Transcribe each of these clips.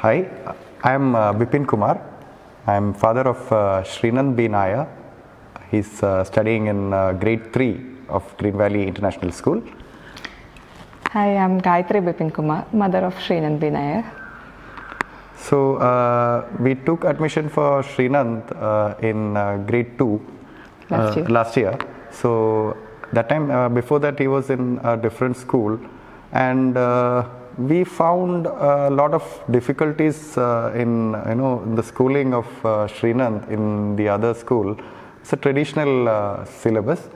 Hi, I am Bipin Kumar. I am father of Srinand B. Nair. He's studying in grade 3 of Green Valley International School. Hi, I'm Gayatri Bipin Kumar, mother of Srinand B. Nair. So, we took admission for Srinand in grade 2 last year. So, that time, before that, he was in a different school, and we found a lot of difficulties in the schooling of Srinand in the other school. It's a traditional syllabus.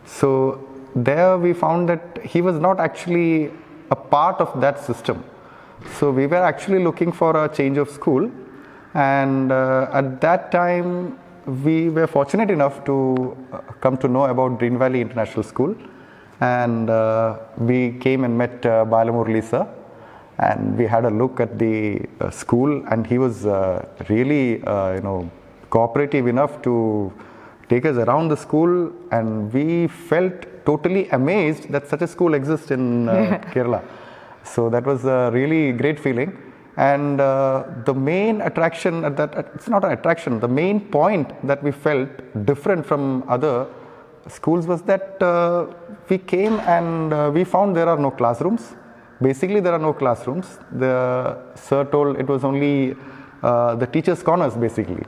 So there we found that he was not actually a part of that system. So we were actually looking for a change of school, and at that time we were fortunate enough to come to know about Green Valley International School, and we came and met Balamurali sir, and we had a look at the school, and he was really cooperative enough to take us around the school, and we felt totally amazed that such a school exists in Kerala. So that was a really great feeling. And the main attraction at that, it's not an attraction, the main point that we felt different from other schools was that we came and we found there are no classrooms. Basically, there are no classrooms. The sir told it was only the teachers' corners, basically.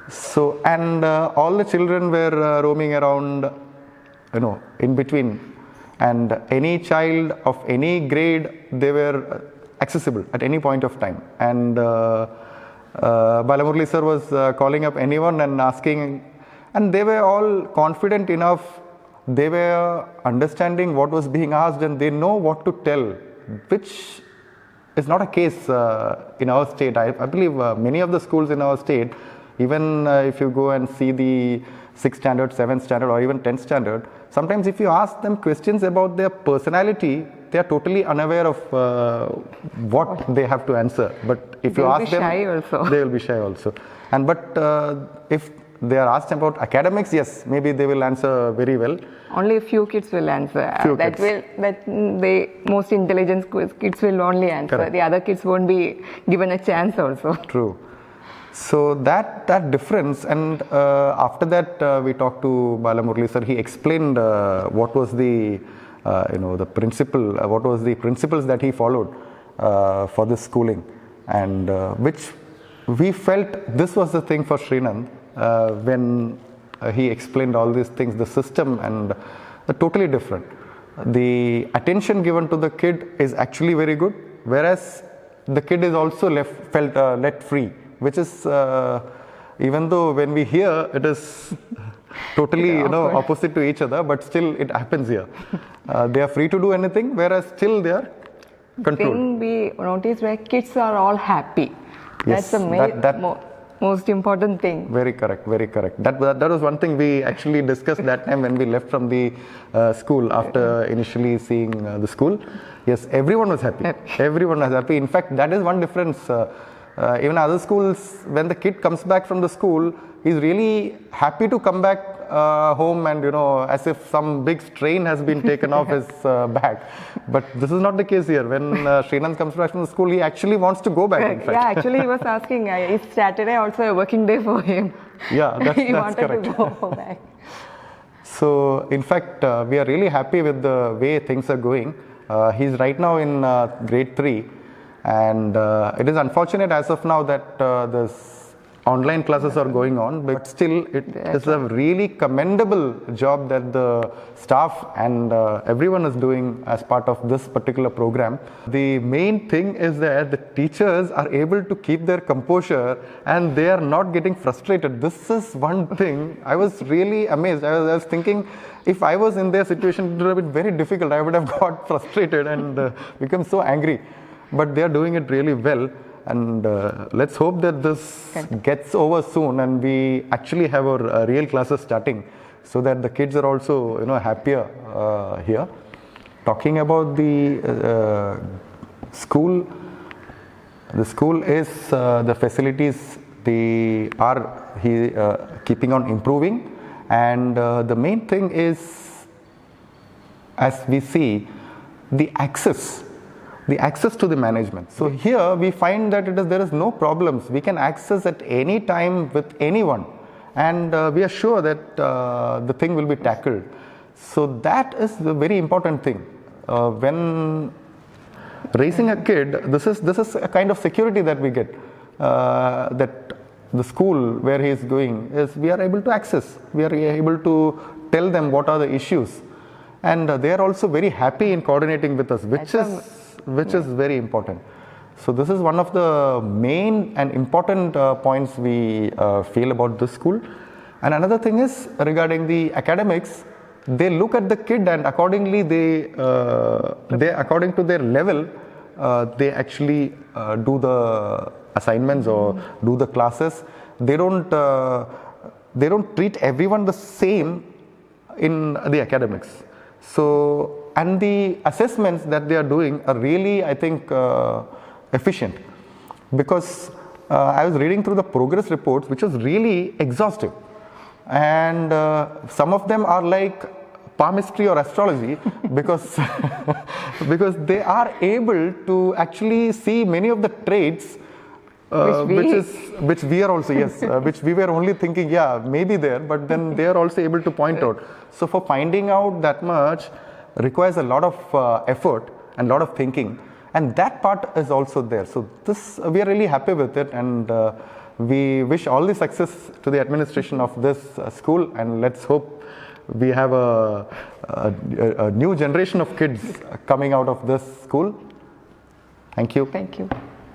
So, and all the children were roaming around, in between. And any child of any grade, they were accessible at any point of time. And Balamurali sir was calling up anyone and asking, and they were all confident enough. They were understanding what was being asked, and they know what to tell, which is not a case in our state. I believe many of the schools in our state, even if you go and see the 6th standard, 7th standard, or even 10th standard, sometimes if you ask them questions about their personality, they are totally unaware of what they have to answer. But if you ask them, they will be shy also. And but if they are asked about academics, yes, maybe they will answer very well. Only a few kids will answer. The most intelligent kids will only answer. Correct. The other kids won't be given a chance also. True. So that difference, and after that we talked to Balamurali sir. He explained what was the the principle, what was the principles that he followed for this schooling, and which we felt this was the thing for Srinand when he explained all these things. The system and totally different. The attention given to the kid is actually very good, whereas the kid is also felt let free. Which is, even though when we hear it is totally opposite to each other, but still it happens here. They are free to do anything, whereas still they are controlled. Thing we notice where kids are all happy. Yes, that's the most important thing. Very correct, very correct. That was one thing we actually discussed that time when we left from the school after initially seeing the school. Yes, everyone was happy. Everyone was happy. In fact, that is one difference. Even other schools, when the kid comes back from the school, he's really happy to come back home, and as if some big strain has been taken off his back. But this is not the case here. When Srinand comes back from the school, he actually wants to go back. In fact. Yeah, actually, he was asking, is Saturday also a working day for him? Yeah, that's he wanted correct. to go back. So, in fact, we are really happy with the way things are going. He's right now in grade 3. And it is unfortunate as of now that this online classes are going on, but still it is a really commendable job that the staff and everyone is doing as part of this particular program. The main thing is that the teachers are able to keep their composure and they are not getting frustrated. This is one thing I was really amazed. I was thinking, if I was in their situation, it would have been very difficult. I would have got frustrated and become so angry. But they are doing it really well, and let's hope that this gets over soon and we actually have our real classes starting, so that the kids are also happier here. Talking about the school is the facilities keeping on improving, and the main thing is, as we see, the access the access to the management. So here we find that there is no problems. We can access at any time with anyone, and we are sure that the thing will be tackled. So that is the very important thing. When raising a kid, this is a kind of security that we get. That the school where he is going is, we are able to access. We are able to tell them what are the issues, and they are also very happy in coordinating with us, which is very important. So this is one of the main and important points we feel about this school. And another thing is regarding the academics. They look at the kid, and accordingly they according to their level, they actually do the assignments or do the classes. They don't treat everyone the same in the academics. So, and the assessments that they are doing are really, I think, efficient, because I was reading through the progress reports, which was really exhaustive, and some of them are like palmistry or astrology, because because they are able to actually see many of the traits which we are also, yes, which we were only thinking, yeah, maybe there, but then they are also able to point out. So for finding out that much requires a lot of effort and a lot of thinking, and that part is also there. So this, we are really happy with it, and we wish all the success to the administration of this school, and let's hope we have a new generation of kids coming out of this school. Thank you. Thank you.